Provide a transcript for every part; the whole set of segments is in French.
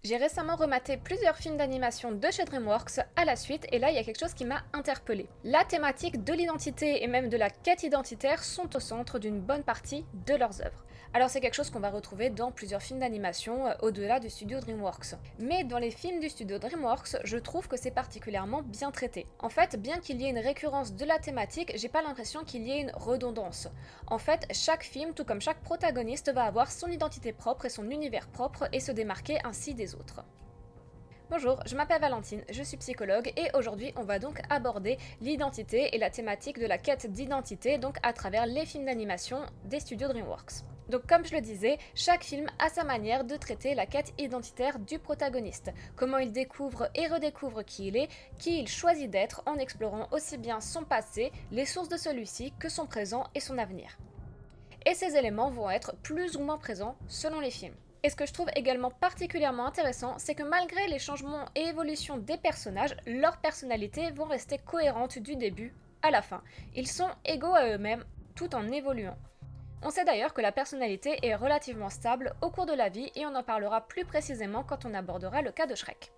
J'ai récemment rematé plusieurs films d'animation de chez DreamWorks à la suite et là il y a quelque chose qui m'a interpellée. La thématique de l'identité et même de la quête identitaire sont au centre d'une bonne partie de leurs œuvres. Alors c'est quelque chose qu'on va retrouver dans plusieurs films d'animation au-delà du studio DreamWorks. Mais dans les films du studio DreamWorks, je trouve que c'est particulièrement bien traité. En fait, bien qu'il y ait une récurrence de la thématique, j'ai pas l'impression qu'il y ait une redondance. En fait, chaque film, tout comme chaque protagoniste, va avoir son identité propre et son univers propre et se démarquer ainsi des autres. Bonjour, je m'appelle Valentine, je suis psychologue et aujourd'hui on va donc aborder l'identité et la thématique de la quête d'identité donc à travers les films d'animation des studios DreamWorks. Donc comme je le disais, chaque film a sa manière de traiter la quête identitaire du protagoniste, comment il découvre et redécouvre qui il choisit d'être en explorant aussi bien son passé, les sources de celui-ci que son présent et son avenir. Et ces éléments vont être plus ou moins présents selon les films. Et ce que je trouve également particulièrement intéressant, c'est que malgré les changements et évolutions des personnages, leurs personnalités vont rester cohérentes du début à la fin. Ils sont égaux à eux-mêmes tout en évoluant. On sait d'ailleurs que la personnalité est relativement stable au cours de la vie et on en parlera plus précisément quand on abordera le cas de Shrek.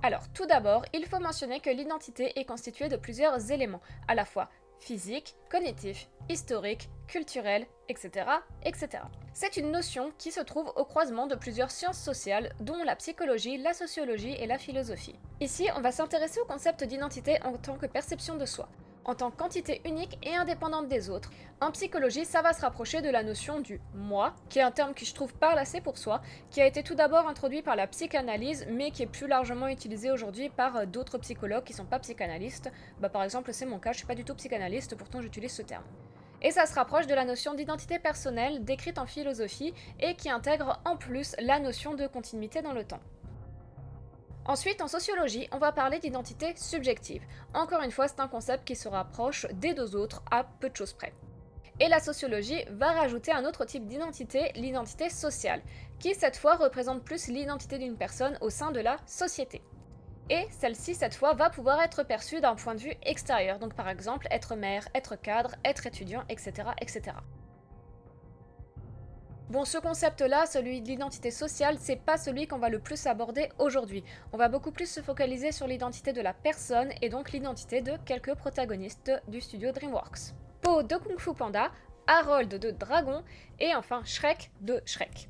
Alors tout d'abord, il faut mentionner que l'identité est constituée de plusieurs éléments, à la fois physique, cognitif, historique, culturel, etc., etc. C'est une notion qui se trouve au croisement de plusieurs sciences sociales, dont la psychologie, la sociologie et la philosophie. Ici, on va s'intéresser au concept d'identité en tant que perception de soi, en tant qu'entité unique et indépendante des autres. En psychologie, ça va se rapprocher de la notion du « moi », qui est un terme que je trouve pas assez pour soi, qui a été tout d'abord introduit par la psychanalyse, mais qui est plus largement utilisé aujourd'hui par d'autres psychologues qui sont pas psychanalystes. Par exemple, c'est mon cas, je suis pas du tout psychanalyste, pourtant j'utilise ce terme. Et ça se rapproche de la notion d'identité personnelle décrite en philosophie et qui intègre en plus la notion de continuité dans le temps. Ensuite, en sociologie, on va parler d'identité subjective. Encore une fois, c'est un concept qui se rapproche des deux autres à peu de choses près. Et la sociologie va rajouter un autre type d'identité, l'identité sociale, qui cette fois représente plus l'identité d'une personne au sein de la société. Et celle-ci, cette fois, va pouvoir être perçue d'un point de vue extérieur, donc par exemple être mère, être cadre, être étudiant, etc. etc. Bon, ce concept-là, celui de l'identité sociale, c'est pas celui qu'on va le plus aborder aujourd'hui. On va beaucoup plus se focaliser sur l'identité de la personne et donc l'identité de quelques protagonistes du studio DreamWorks. Po de Kung Fu Panda, Harold de Dragon et enfin Shrek de Shrek.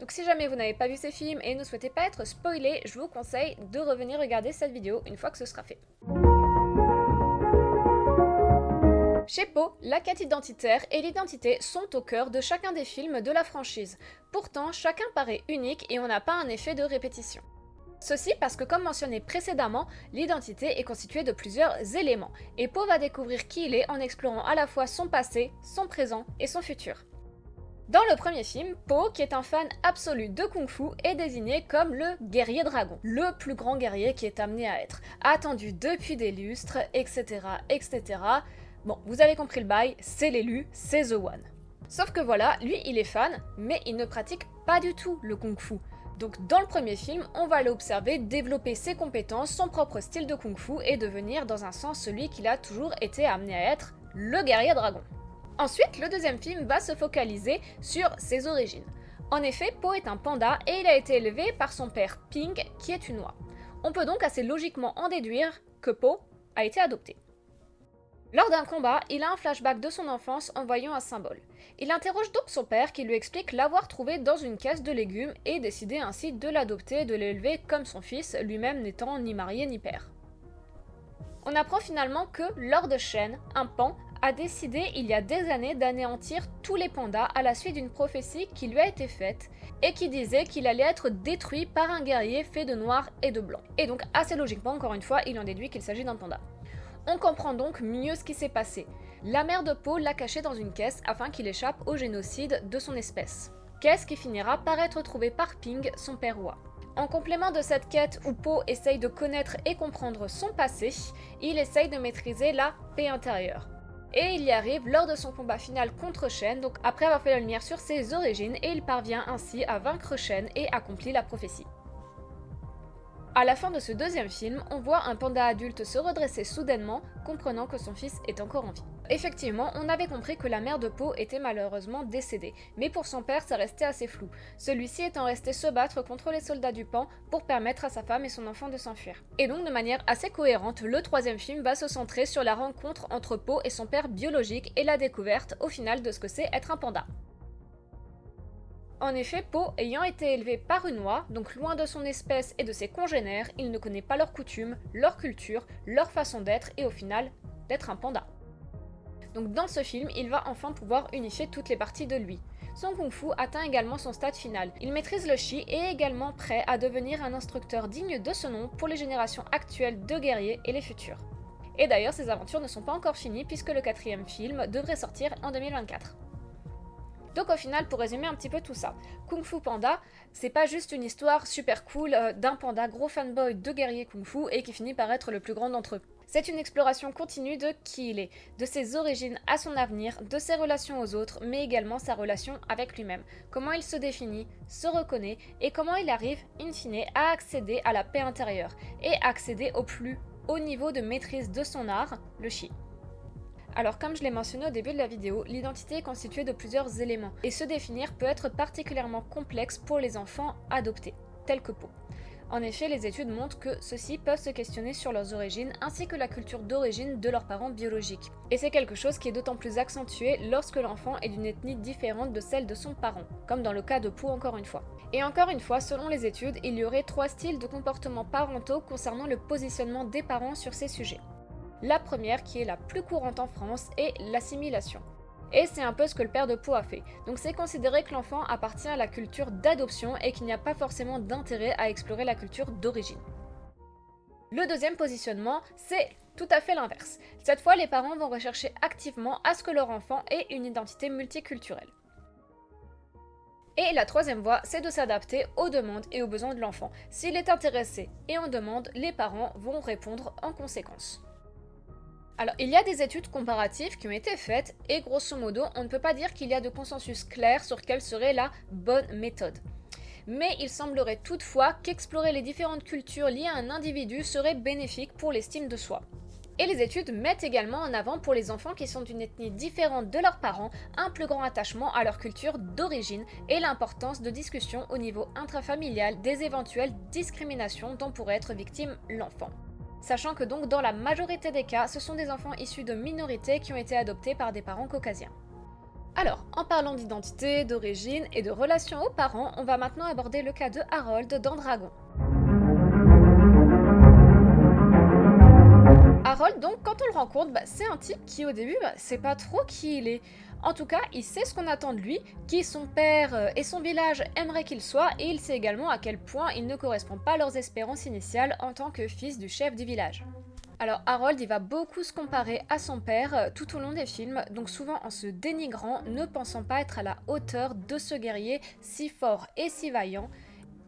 Donc si jamais vous n'avez pas vu ces films et ne souhaitez pas être spoilé, je vous conseille de revenir regarder cette vidéo une fois que ce sera fait. Chez Po, la quête identitaire et l'identité sont au cœur de chacun des films de la franchise. Pourtant, chacun paraît unique et on n'a pas un effet de répétition. Ceci parce que, comme mentionné précédemment, l'identité est constituée de plusieurs éléments, et Po va découvrir qui il est en explorant à la fois son passé, son présent et son futur. Dans le premier film, Po, qui est un fan absolu de Kung Fu, est désigné comme le guerrier dragon, le plus grand guerrier qui est amené à être, attendu depuis des lustres, etc., etc. Bon, vous avez compris le bail, c'est l'élu, c'est The One. Sauf que voilà, lui il est fan, mais il ne pratique pas du tout le Kung Fu. Donc dans le premier film, on va l'observer développer ses compétences, son propre style de Kung Fu et devenir dans un sens celui qu'il a toujours été amené à être, le guerrier dragon. Ensuite, le deuxième film va se focaliser sur ses origines. En effet, Po est un panda et il a été élevé par son père Ping, qui est une oie. On peut donc assez logiquement en déduire que Po a été adopté. Lors d'un combat, il a un flashback de son enfance en voyant un symbole. Il interroge donc son père qui lui explique l'avoir trouvé dans une caisse de légumes et décider ainsi de l'adopter et de l'élever comme son fils, lui-même n'étant ni marié ni père. On apprend finalement que Lord Shen, un pan, a décidé il y a des années d'anéantir tous les pandas à la suite d'une prophétie qui lui a été faite et qui disait qu'il allait être détruit par un guerrier fait de noir et de blanc. Et donc assez logiquement, encore une fois, il en déduit qu'il s'agit d'un panda. On comprend donc mieux ce qui s'est passé. La mère de Po l'a caché dans une caisse afin qu'il échappe au génocide de son espèce. Caisse qui finira par être trouvée par Ping, son père oie. En complément de cette quête où Po essaye de connaître et comprendre son passé, il essaye de maîtriser la paix intérieure. Et il y arrive lors de son combat final contre Shen, donc après avoir fait la lumière sur ses origines, et il parvient ainsi à vaincre Shen et accomplit la prophétie. À la fin de ce deuxième film, on voit un panda adulte se redresser soudainement, comprenant que son fils est encore en vie. Effectivement, on avait compris que la mère de Po était malheureusement décédée, mais pour son père ça restait assez flou, celui-ci étant resté se battre contre les soldats du Pan pour permettre à sa femme et son enfant de s'enfuir. Et donc de manière assez cohérente, le troisième film va se centrer sur la rencontre entre Po et son père biologique et la découverte au final de ce que c'est être un panda. En effet, Po, ayant été élevé par une oie, donc loin de son espèce et de ses congénères, il ne connaît pas leurs coutumes, leur culture, leur façon d'être et au final, d'être un panda. Donc dans ce film, il va enfin pouvoir unifier toutes les parties de lui. Son kung-fu atteint également son stade final. Il maîtrise le chi et est également prêt à devenir un instructeur digne de ce nom pour les générations actuelles de guerriers et les futures. Et d'ailleurs, ses aventures ne sont pas encore finies puisque le quatrième film devrait sortir en 2024. Donc au final, pour résumer un petit peu tout ça, Kung Fu Panda, c'est pas juste une histoire super cool d'un panda gros fanboy de guerrier Kung Fu et qui finit par être le plus grand d'entre eux. C'est une exploration continue de qui il est, de ses origines à son avenir, de ses relations aux autres, mais également sa relation avec lui-même. Comment il se définit, se reconnaît et comment il arrive, in fine, à accéder à la paix intérieure et accéder au plus haut niveau de maîtrise de son art, le chi. Alors comme je l'ai mentionné au début de la vidéo, l'identité est constituée de plusieurs éléments, et se définir peut être particulièrement complexe pour les enfants adoptés, tels que Po. En effet, les études montrent que ceux-ci peuvent se questionner sur leurs origines ainsi que la culture d'origine de leurs parents biologiques. Et c'est quelque chose qui est d'autant plus accentué lorsque l'enfant est d'une ethnie différente de celle de son parent, comme dans le cas de Po encore une fois. Et encore une fois, selon les études, il y aurait 3 styles de comportements parentaux concernant le positionnement des parents sur ces sujets. La première, qui est la plus courante en France, est l'assimilation. Et c'est un peu ce que le père de Po a fait. Donc c'est considéré que l'enfant appartient à la culture d'adoption et qu'il n'y a pas forcément d'intérêt à explorer la culture d'origine. Le deuxième positionnement, c'est tout à fait l'inverse. Cette fois, les parents vont rechercher activement à ce que leur enfant ait une identité multiculturelle. Et la troisième voie, c'est de s'adapter aux demandes et aux besoins de l'enfant. S'il est intéressé et en demande, les parents vont répondre en conséquence. Alors, il y a des études comparatives qui ont été faites et grosso modo, on ne peut pas dire qu'il y a de consensus clair sur quelle serait la bonne méthode. Mais il semblerait toutefois qu'explorer les différentes cultures liées à un individu serait bénéfique pour l'estime de soi. Et les études mettent également en avant pour les enfants qui sont d'une ethnie différente de leurs parents un plus grand attachement à leur culture d'origine et l'importance de discussions au niveau intrafamilial des éventuelles discriminations dont pourrait être victime l'enfant. Sachant que donc dans la majorité des cas, ce sont des enfants issus de minorités qui ont été adoptés par des parents caucasiens. Alors, en parlant d'identité, d'origine et de relation aux parents, on va maintenant aborder le cas de Harold dans Dragon. Harold, donc, quand on le rencontre, c'est un type qui au début, sait pas trop qui il est. En tout cas, il sait ce qu'on attend de lui, qui son père et son village aimeraient qu'il soit, et il sait également à quel point il ne correspond pas à leurs espérances initiales en tant que fils du chef du village. Alors Harold, il va beaucoup se comparer à son père tout au long des films, donc souvent en se dénigrant, ne pensant pas être à la hauteur de ce guerrier si fort et si vaillant,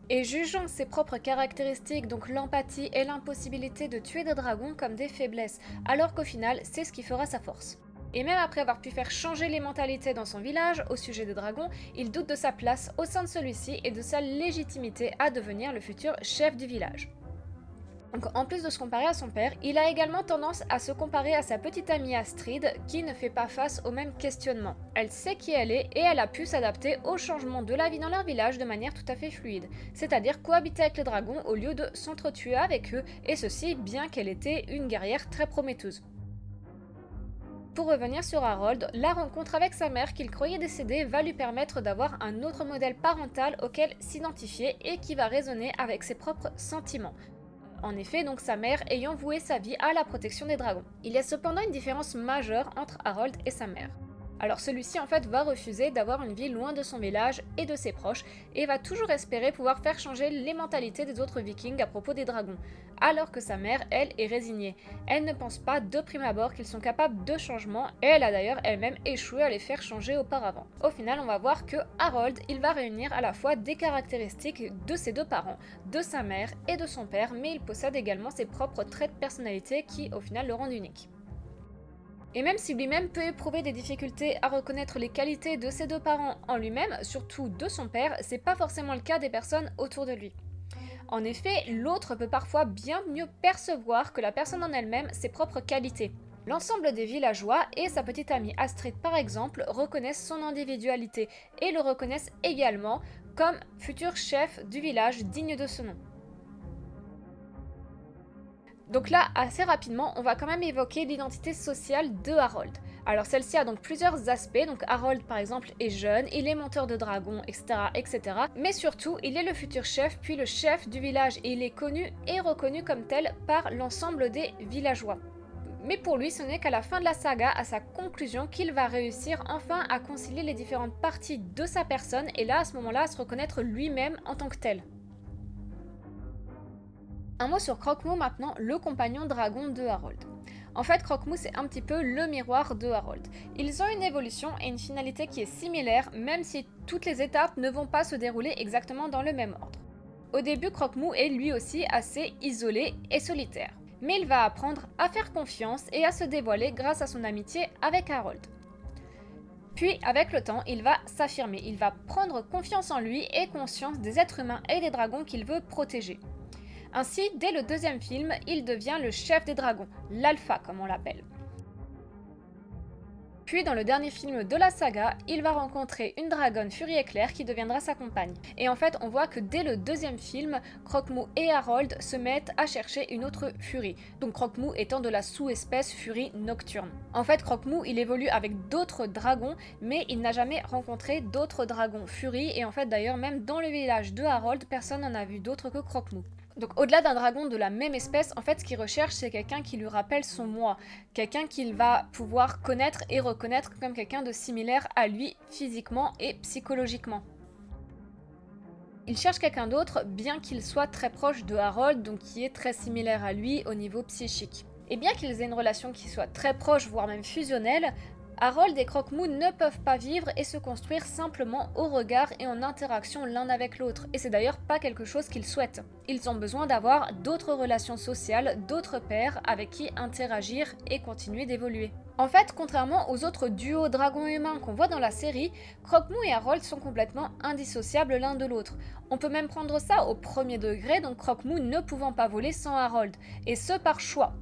et jugeant ses propres caractéristiques, donc l'empathie et l'impossibilité de tuer des dragons comme des faiblesses, alors qu'au final, c'est ce qui fera sa force. Et même après avoir pu faire changer les mentalités dans son village au sujet des dragons, il doute de sa place au sein de celui-ci et de sa légitimité à devenir le futur chef du village. Donc en plus de se comparer à son père, il a également tendance à se comparer à sa petite amie Astrid qui ne fait pas face aux mêmes questionnements. Elle sait qui elle est et elle a pu s'adapter au changement de la vie dans leur village de manière tout à fait fluide, c'est-à-dire cohabiter avec les dragons au lieu de s'entretuer avec eux, et ceci bien qu'elle était une guerrière très prometteuse. Pour revenir sur Harold, la rencontre avec sa mère qu'il croyait décédée va lui permettre d'avoir un autre modèle parental auquel s'identifier et qui va résonner avec ses propres sentiments. En effet, donc sa mère ayant voué sa vie à la protection des dragons. Il y a cependant une différence majeure entre Harold et sa mère. Alors celui-ci en fait va refuser d'avoir une vie loin de son village et de ses proches et va toujours espérer pouvoir faire changer les mentalités des autres vikings à propos des dragons, alors que sa mère, elle, est résignée. Elle ne pense pas de prime abord qu'ils sont capables de changement et elle a d'ailleurs elle-même échoué à les faire changer auparavant. Au final, on va voir que Harold, il va réunir à la fois des caractéristiques de ses deux parents, de sa mère et de son père, mais il possède également ses propres traits de personnalité qui au final le rendent unique. Et même si lui-même peut éprouver des difficultés à reconnaître les qualités de ses deux parents en lui-même, surtout de son père, c'est pas forcément le cas des personnes autour de lui. En effet, l'autre peut parfois bien mieux percevoir que la personne en elle-même ses propres qualités. L'ensemble des villageois et sa petite amie Astrid par exemple reconnaissent son individualité et le reconnaissent également comme futur chef du village digne de ce nom. Donc là, assez rapidement, on va quand même évoquer l'identité sociale de Harold. Alors celle-ci a donc plusieurs aspects, donc Harold par exemple est jeune, il est monteur de dragons, etc., etc. Mais surtout, il est le futur chef, puis le chef du village, et il est connu et reconnu comme tel par l'ensemble des villageois. Mais pour lui, ce n'est qu'à la fin de la saga, à sa conclusion, qu'il va réussir enfin à concilier les différentes parties de sa personne, et là, à ce moment-là, à se reconnaître lui-même en tant que tel. Un mot sur Croque-Mou maintenant, le compagnon dragon de Harold. En fait, Croque-Mou c'est un petit peu le miroir de Harold. Ils ont une évolution et une finalité qui est similaire, même si toutes les étapes ne vont pas se dérouler exactement dans le même ordre. Au début, Croque-Mou est lui aussi assez isolé et solitaire. Mais il va apprendre à faire confiance et à se dévoiler grâce à son amitié avec Harold. Puis, avec le temps, il va s'affirmer, il va prendre confiance en lui et conscience des êtres humains et des dragons qu'il veut protéger. Ainsi, dès le deuxième film, il devient le chef des dragons, l'alpha comme on l'appelle. Puis dans le dernier film de la saga, il va rencontrer une dragonne Furie Éclair qui deviendra sa compagne. Et en fait, on voit que dès le deuxième film, Croque-Mou et Harold se mettent à chercher une autre Furie. Donc Croque-Mou étant de la sous-espèce Furie Nocturne. En fait, Croque-Mou, il évolue avec d'autres dragons, mais il n'a jamais rencontré d'autres dragons Furie. Et en fait, d'ailleurs, même dans le village de Harold, personne n'en a vu d'autres que Croque-Mou. Donc au-delà d'un dragon de la même espèce, en fait ce qu'il recherche c'est quelqu'un qui lui rappelle son moi, quelqu'un qu'il va pouvoir connaître et reconnaître comme quelqu'un de similaire à lui physiquement et psychologiquement. Il cherche quelqu'un d'autre bien qu'il soit très proche de Harold, donc qui est très similaire à lui au niveau psychique. Et bien qu'ils aient une relation qui soit très proche, voire même fusionnelle, Harold et Croque-Mou ne peuvent pas vivre et se construire simplement au regard et en interaction l'un avec l'autre, et c'est d'ailleurs pas quelque chose qu'ils souhaitent. Ils ont besoin d'avoir d'autres relations sociales, d'autres pairs avec qui interagir et continuer d'évoluer. En fait, contrairement aux autres duos dragons-humains qu'on voit dans la série, Croque-Mou et Harold sont complètement indissociables l'un de l'autre. On peut même prendre ça au premier degré, donc Croque-Mou ne pouvant pas voler sans Harold, et ce par choix.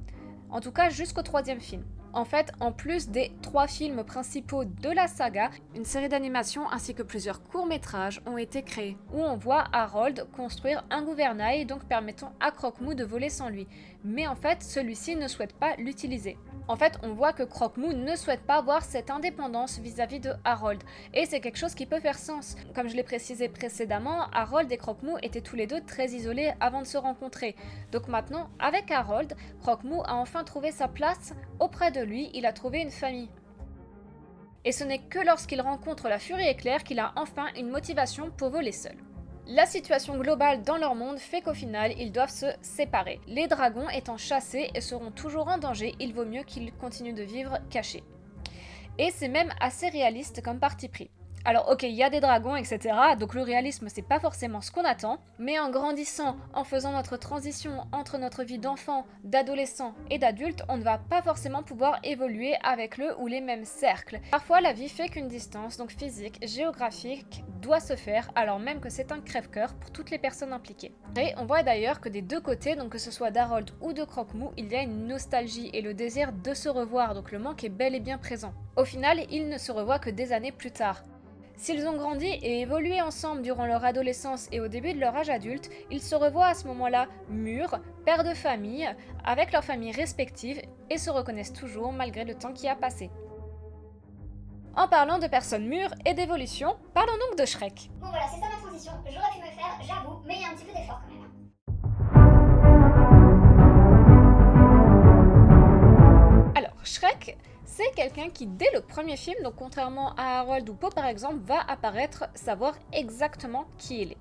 En tout cas jusqu'au troisième film. En fait, en plus des 3 films principaux de la saga, une série d'animations ainsi que plusieurs courts-métrages ont été créés, où on voit Harold construire un gouvernail, donc permettant à Croque-Mou de voler sans lui. Mais en fait, celui-ci ne souhaite pas l'utiliser. En fait, on voit que Croque-Mou ne souhaite pas avoir cette indépendance vis-à-vis de Harold, et c'est quelque chose qui peut faire sens. Comme je l'ai précisé précédemment, Harold et Croque-Mou étaient tous les deux très isolés avant de se rencontrer. Donc maintenant, avec Harold, Croque-Mou a enfin trouvé sa place, auprès de lui, il a trouvé une famille. Et ce n'est que lorsqu'il rencontre la Furie Éclair qu'il a enfin une motivation pour voler seul. La situation globale dans leur monde fait qu'au final, ils doivent se séparer. Les dragons étant chassés et seront toujours en danger, il vaut mieux qu'ils continuent de vivre cachés. Et c'est même assez réaliste comme parti pris. Alors ok, il y a des dragons, etc. Donc le réalisme, c'est pas forcément ce qu'on attend. Mais en grandissant, en faisant notre transition entre notre vie d'enfant, d'adolescent et d'adulte, on ne va pas forcément pouvoir évoluer avec le ou les mêmes cercles. Parfois, la vie fait qu'une distance, donc physique, géographique, doit se faire, alors même que c'est un crève-cœur pour toutes les personnes impliquées. Et on voit d'ailleurs que des deux côtés, donc que ce soit d'Harold ou de Croque-Mou, il y a une nostalgie et le désir de se revoir, donc le manque est bel et bien présent. Au final, ils ne se revoient que des années plus tard. S'ils ont grandi et évolué ensemble durant leur adolescence et au début de leur âge adulte, ils se revoient à ce moment-là mûrs, pères de famille, avec leurs familles respectives et se reconnaissent toujours malgré le temps qui a passé. En parlant de personnes mûres et d'évolution, parlons donc de Shrek. Bon voilà, c'est ça ma transition, j'aurais pu me faire, j'avoue, mais il y a un petit peu d'effort quand même. Alors, Shrek, c'est quelqu'un qui, dès le premier film, donc contrairement à Harold ou Po par exemple, va apparaître, savoir exactement qui il est.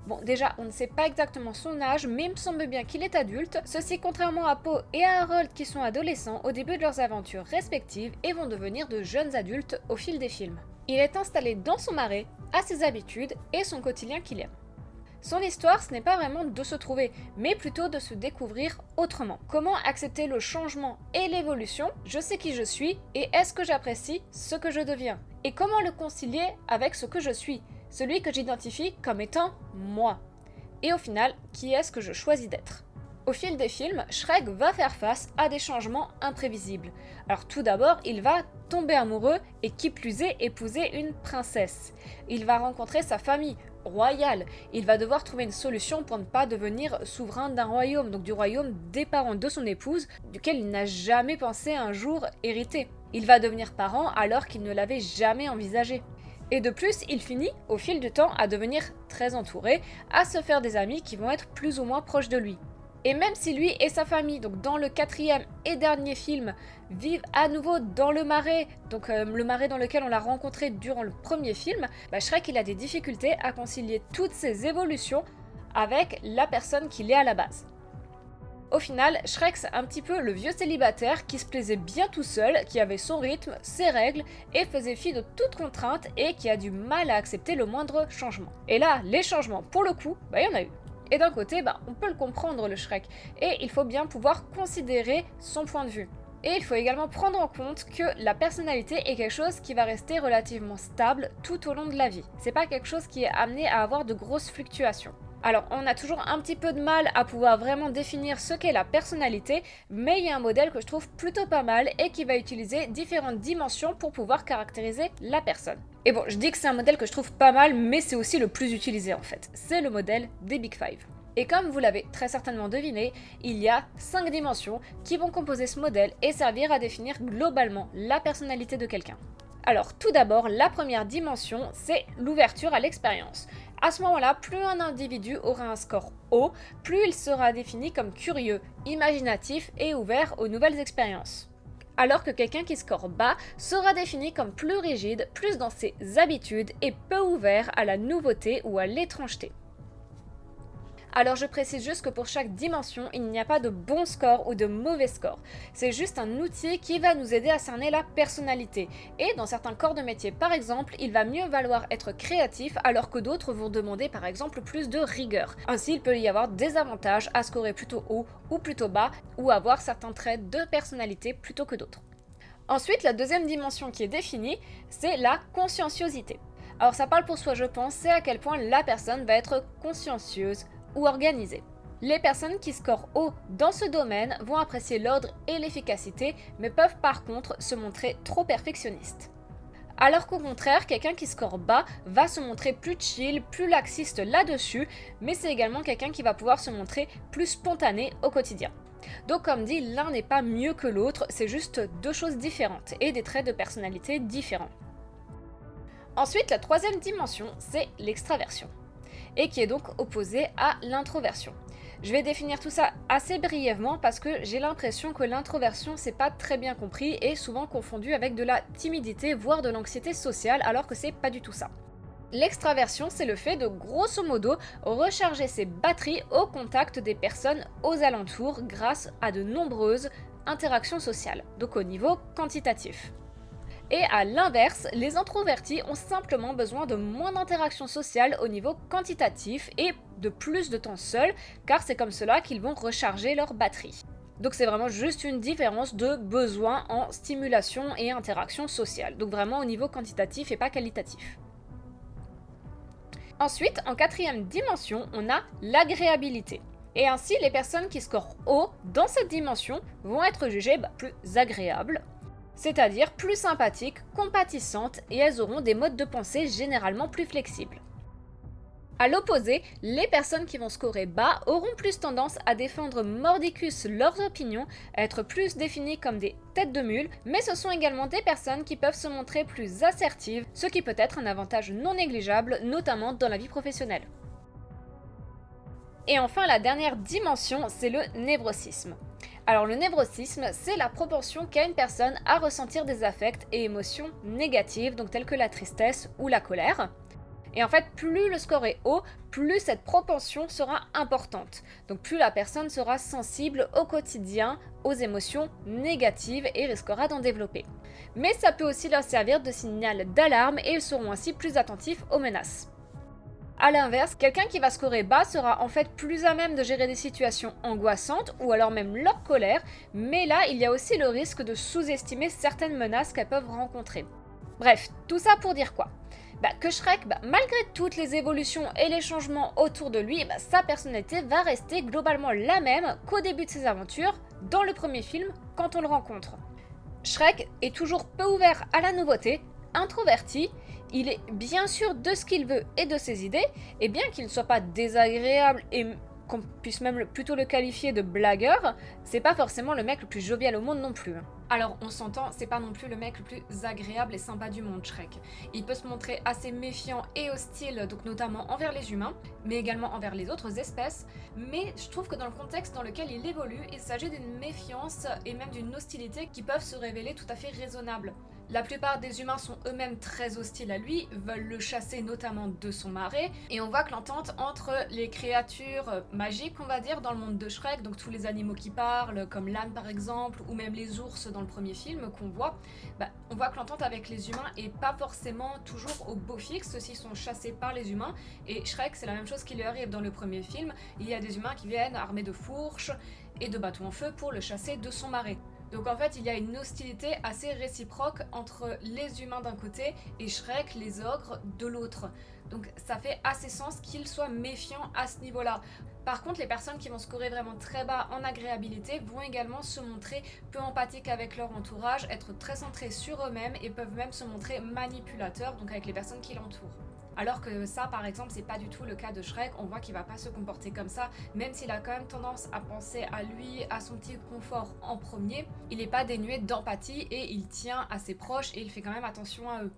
Bon, déjà, on ne sait pas exactement son âge, mais il me semble bien qu'il est adulte. Ceci contrairement à Po et à Harold qui sont adolescents au début de leurs aventures respectives et vont devenir de jeunes adultes au fil des films. Il est installé dans son marais, a ses habitudes et son quotidien qu'il aime. Son histoire, ce n'est pas vraiment de se trouver, mais plutôt de se découvrir autrement. Comment accepter le changement et l'évolution? Je sais qui je suis et est-ce que j'apprécie ce que je deviens? Et comment le concilier avec ce que je suis? Celui que j'identifie comme étant moi. Et au final, qui est-ce que je choisis d'être? Au fil des films, Shrek va faire face à des changements imprévisibles. Alors tout d'abord, il va tomber amoureux et qui plus est épouser une princesse. Il va rencontrer sa famille royale. Il va devoir trouver une solution pour ne pas devenir souverain d'un royaume, donc du royaume des parents de son épouse, duquel il n'a jamais pensé un jour hériter. Il va devenir parent alors qu'il ne l'avait jamais envisagé. Et de plus, il finit, au fil du temps, à devenir très entouré, à se faire des amis qui vont être plus ou moins proches de lui. Et même si lui et sa famille, donc dans le 4e et dernier film, vivent à nouveau dans le marais, donc le marais dans lequel on l'a rencontré durant le premier film, Shrek il a des difficultés à concilier toutes ces évolutions avec la personne qu'il est à la base. Au final, Shrek c'est un petit peu le vieux célibataire qui se plaisait bien tout seul, qui avait son rythme, ses règles, et faisait fi de toute contrainte et qui a du mal à accepter le moindre changement. Et là, les changements, pour le coup, il y en a eu. Et d'un côté, on peut le comprendre le Shrek, et il faut bien pouvoir considérer son point de vue. Et il faut également prendre en compte que la personnalité est quelque chose qui va rester relativement stable tout au long de la vie. C'est pas quelque chose qui est amené à avoir de grosses fluctuations. Alors, on a toujours un petit peu de mal à pouvoir vraiment définir ce qu'est la personnalité, mais il y a un modèle que je trouve plutôt pas mal et qui va utiliser différentes dimensions pour pouvoir caractériser la personne. Et bon, je dis que c'est un modèle que je trouve pas mal, mais c'est aussi le plus utilisé en fait. C'est le modèle des Big Five. Et comme vous l'avez très certainement deviné, il y a 5 dimensions qui vont composer ce modèle et servir à définir globalement la personnalité de quelqu'un. Alors tout d'abord, la première dimension, c'est l'ouverture à l'expérience. À ce moment-là, plus un individu aura un score haut, plus il sera défini comme curieux, imaginatif et ouvert aux nouvelles expériences. Alors que quelqu'un qui score bas sera défini comme plus rigide, plus dans ses habitudes et peu ouvert à la nouveauté ou à l'étrangeté. Alors je précise juste que pour chaque dimension, il n'y a pas de bon score ou de mauvais score. C'est juste un outil qui va nous aider à cerner la personnalité. Et dans certains corps de métier, par exemple, il va mieux valoir être créatif alors que d'autres vont demander par exemple plus de rigueur. Ainsi, il peut y avoir des avantages à scorer plutôt haut ou plutôt bas ou avoir certains traits de personnalité plutôt que d'autres. Ensuite, la deuxième dimension qui est définie, c'est la conscienciosité. Alors ça parle pour soi je pense, c'est à quel point la personne va être consciencieuse ou organisée. Les personnes qui scorent haut dans ce domaine vont apprécier l'ordre et l'efficacité, mais peuvent par contre se montrer trop perfectionnistes. Alors qu'au contraire, quelqu'un qui score bas va se montrer plus chill, plus laxiste là-dessus, mais c'est également quelqu'un qui va pouvoir se montrer plus spontané au quotidien. Donc comme dit, l'un n'est pas mieux que l'autre, c'est juste deux choses différentes et des traits de personnalité différents. Ensuite, la troisième dimension, c'est l'extraversion, et qui est donc opposée à l'introversion. Je vais définir tout ça assez brièvement parce que j'ai l'impression que l'introversion c'est pas très bien compris et souvent confondu avec de la timidité voire de l'anxiété sociale alors que c'est pas du tout ça. L'extraversion c'est le fait de grosso modo recharger ses batteries au contact des personnes aux alentours grâce à de nombreuses interactions sociales, donc au niveau quantitatif. Et à l'inverse, les introvertis ont simplement besoin de moins d'interactions sociales au niveau quantitatif et de plus de temps seuls, car c'est comme cela qu'ils vont recharger leur batterie. Donc c'est vraiment juste une différence de besoin en stimulation et interaction sociale, donc vraiment au niveau quantitatif et pas qualitatif. Ensuite, en quatrième dimension, on a l'agréabilité. Et ainsi, les personnes qui scorent haut dans cette dimension vont être jugées plus agréables, c'est-à-dire plus sympathiques, compatissantes et elles auront des modes de pensée généralement plus flexibles. A l'opposé, les personnes qui vont scorer bas auront plus tendance à défendre mordicus leurs opinions, à être plus définies comme des têtes de mule, mais ce sont également des personnes qui peuvent se montrer plus assertives, ce qui peut être un avantage non négligeable, notamment dans la vie professionnelle. Et enfin, la dernière dimension, c'est le névrosisme. Alors le névrosisme, c'est la propension qu'a une personne à ressentir des affects et émotions négatives, donc telles que la tristesse ou la colère. Et en fait, plus le score est haut, plus cette propension sera importante. Donc plus la personne sera sensible au quotidien aux émotions négatives et risquera d'en développer. Mais ça peut aussi leur servir de signal d'alarme et ils seront ainsi plus attentifs aux menaces. A l'inverse, quelqu'un qui va scorer bas sera en fait plus à même de gérer des situations angoissantes ou alors même leur colère, mais là il y a aussi le risque de sous-estimer certaines menaces qu'elles peuvent rencontrer. Bref, tout ça pour dire quoi ? Que Shrek, malgré toutes les évolutions et les changements autour de lui, sa personnalité va rester globalement la même qu'au début de ses aventures, dans le premier film, quand on le rencontre. Shrek est toujours peu ouvert à la nouveauté, introverti, il est bien sûr de ce qu'il veut et de ses idées, et bien qu'il ne soit pas désagréable et qu'on puisse même plutôt le qualifier de blagueur, c'est pas forcément le mec le plus jovial au monde non plus. Alors on s'entend, c'est pas non plus le mec le plus agréable et sympa du monde, Shrek. Il peut se montrer assez méfiant et hostile, donc notamment envers les humains, mais également envers les autres espèces, mais je trouve que dans le contexte dans lequel il évolue, il s'agit d'une méfiance et même d'une hostilité qui peuvent se révéler tout à fait raisonnables. La plupart des humains sont eux-mêmes très hostiles à lui, veulent le chasser notamment de son marais, et on voit que l'entente entre les créatures magiques, on va dire, dans le monde de Shrek, donc tous les animaux qui parlent, comme l'âne par exemple, ou même les ours dans le premier film qu'on voit, on voit que l'entente avec les humains est pas forcément toujours au beau fixe, ceux-ci sont chassés par les humains, et Shrek c'est la même chose qui lui arrive dans le premier film, il y a des humains qui viennent armés de fourches et de bâtons en feu pour le chasser de son marais. Donc en fait, il y a une hostilité assez réciproque entre les humains d'un côté et Shrek, les ogres, de l'autre. Donc ça fait assez sens qu'il soit méfiant à ce niveau-là. Par contre, les personnes qui vont scorer vraiment très bas en agréabilité vont également se montrer peu empathiques avec leur entourage, être très centrés sur eux-mêmes et peuvent même se montrer manipulateurs, donc avec les personnes qui l'entourent. Alors que ça, par exemple, c'est pas du tout le cas de Shrek, on voit qu'il va pas se comporter comme ça, même s'il a quand même tendance à penser à lui, à son petit confort en premier, il n'est pas dénué d'empathie et il tient à ses proches et il fait quand même attention à eux.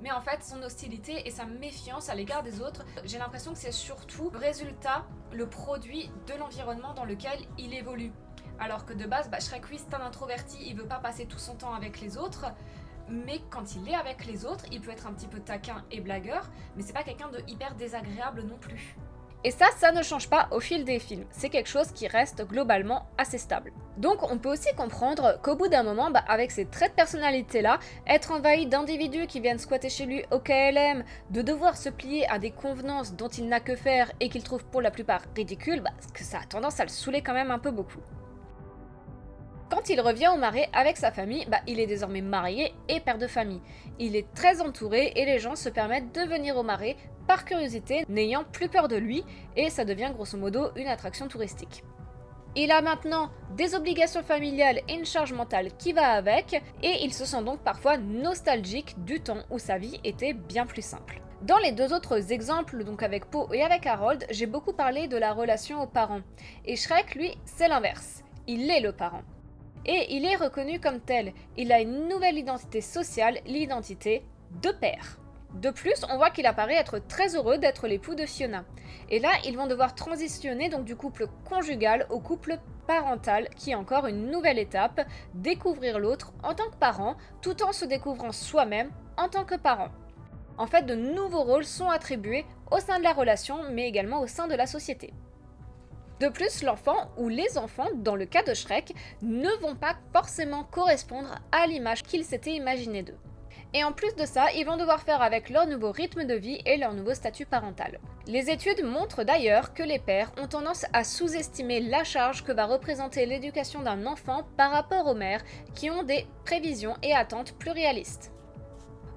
Mais en fait, son hostilité et sa méfiance à l'égard des autres, j'ai l'impression que c'est surtout le résultat, le produit de l'environnement dans lequel il évolue. Alors que de base, Shrek, oui, c'est un introverti, il veut pas passer tout son temps avec les autres, mais quand il est avec les autres, il peut être un petit peu taquin et blagueur, mais c'est pas quelqu'un de hyper désagréable non plus. Et ça ne change pas au fil des films, c'est quelque chose qui reste globalement assez stable. Donc on peut aussi comprendre qu'au bout d'un moment, avec ces traits de personnalité-là, être envahi d'individus qui viennent squatter chez lui au KLM, de devoir se plier à des convenances dont il n'a que faire et qu'il trouve pour la plupart ridicules, que ça a tendance à le saouler quand même un peu beaucoup. Quand il revient au marais avec sa famille, il est désormais marié et père de famille. Il est très entouré et les gens se permettent de venir au marais par curiosité, n'ayant plus peur de lui, et ça devient grosso modo une attraction touristique. Il a maintenant des obligations familiales et une charge mentale qui va avec, et il se sent donc parfois nostalgique du temps où sa vie était bien plus simple. Dans les deux autres exemples, donc avec Po et avec Harold, j'ai beaucoup parlé de la relation aux parents. Et Shrek, lui, c'est l'inverse. Il est le parent. Et il est reconnu comme tel. Il a une nouvelle identité sociale, l'identité de père. De plus, on voit qu'il apparaît être très heureux d'être l'époux de Fiona. Et là, ils vont devoir transitionner donc du couple conjugal au couple parental, qui est encore une nouvelle étape, découvrir l'autre en tant que parent, tout en se découvrant soi-même en tant que parent. En fait, de nouveaux rôles sont attribués au sein de la relation, mais également au sein de la société. De plus, l'enfant ou les enfants, dans le cas de Shrek, ne vont pas forcément correspondre à l'image qu'ils s'étaient imaginée d'eux. Et en plus de ça, ils vont devoir faire avec leur nouveau rythme de vie et leur nouveau statut parental. Les études montrent d'ailleurs que les pères ont tendance à sous-estimer la charge que va représenter l'éducation d'un enfant par rapport aux mères qui ont des prévisions et attentes plus réalistes.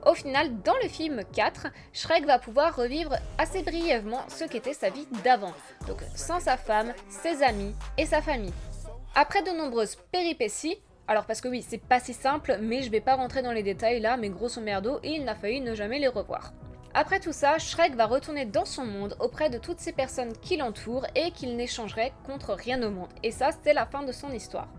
Au final, dans le film 4, Shrek va pouvoir revivre assez brièvement ce qu'était sa vie d'avant, donc sans sa femme, ses amis et sa famille. Après de nombreuses péripéties, alors parce que oui, c'est pas si simple, mais je vais pas rentrer dans les détails là, mais grosso merdo, il n'a failli ne jamais les revoir. Après tout ça, Shrek va retourner dans son monde auprès de toutes ces personnes qui l'entourent et qu'il n'échangerait contre rien au monde, et ça c'est la fin de son histoire.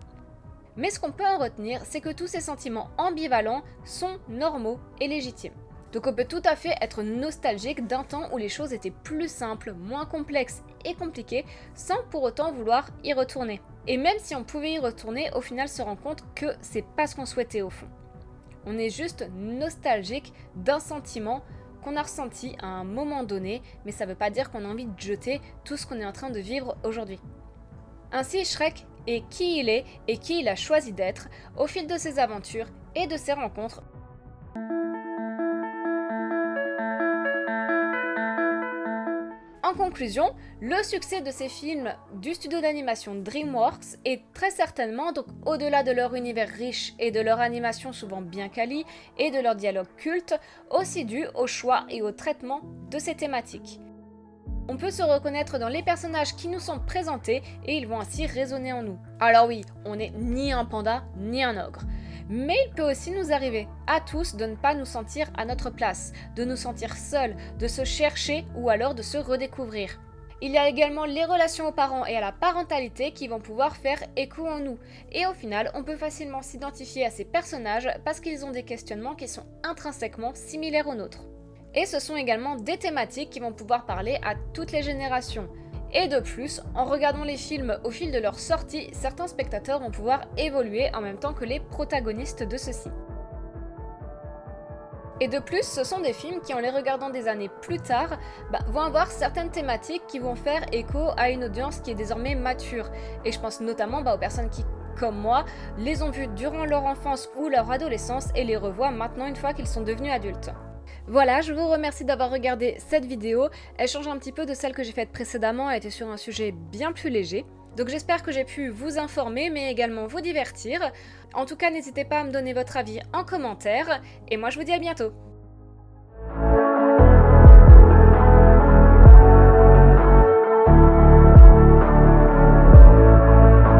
Mais ce qu'on peut en retenir, c'est que tous ces sentiments ambivalents sont normaux et légitimes. Donc on peut tout à fait être nostalgique d'un temps où les choses étaient plus simples, moins complexes et compliquées, sans pour autant vouloir y retourner. Et même si on pouvait y retourner, au final se rend compte que c'est pas ce qu'on souhaitait au fond. On est juste nostalgique d'un sentiment qu'on a ressenti à un moment donné, mais ça veut pas dire qu'on a envie de jeter tout ce qu'on est en train de vivre aujourd'hui. Ainsi, Shrek est qui il est et qui il a choisi d'être au fil de ses aventures et de ses rencontres. En conclusion, le succès de ces films du studio d'animation DreamWorks est très certainement, donc au-delà de leur univers riche et de leur animation souvent bien quali et de leur dialogue culte, aussi dû au choix et au traitement de ces thématiques. On peut se reconnaître dans les personnages qui nous sont présentés et ils vont ainsi résonner en nous. Alors oui, on n'est ni un panda ni un ogre. Mais il peut aussi nous arriver, à tous, de ne pas nous sentir à notre place, de nous sentir seuls, de se chercher ou alors de se redécouvrir. Il y a également les relations aux parents et à la parentalité qui vont pouvoir faire écho en nous. Et au final, on peut facilement s'identifier à ces personnages parce qu'ils ont des questionnements qui sont intrinsèquement similaires aux nôtres. Et ce sont également des thématiques qui vont pouvoir parler à toutes les générations. Et de plus, en regardant les films au fil de leur sortie, certains spectateurs vont pouvoir évoluer en même temps que les protagonistes de ceux-ci. Et de plus, ce sont des films qui, en les regardant des années plus tard, vont avoir certaines thématiques qui vont faire écho à une audience qui est désormais mature. Et je pense notamment aux personnes qui, comme moi, les ont vus durant leur enfance ou leur adolescence et les revoient maintenant une fois qu'ils sont devenus adultes. Voilà, je vous remercie d'avoir regardé cette vidéo. Elle change un petit peu de celle que j'ai faite précédemment, elle était sur un sujet bien plus léger. Donc j'espère que j'ai pu vous informer, mais également vous divertir. En tout cas, n'hésitez pas à me donner votre avis en commentaire, et moi je vous dis à bientôt.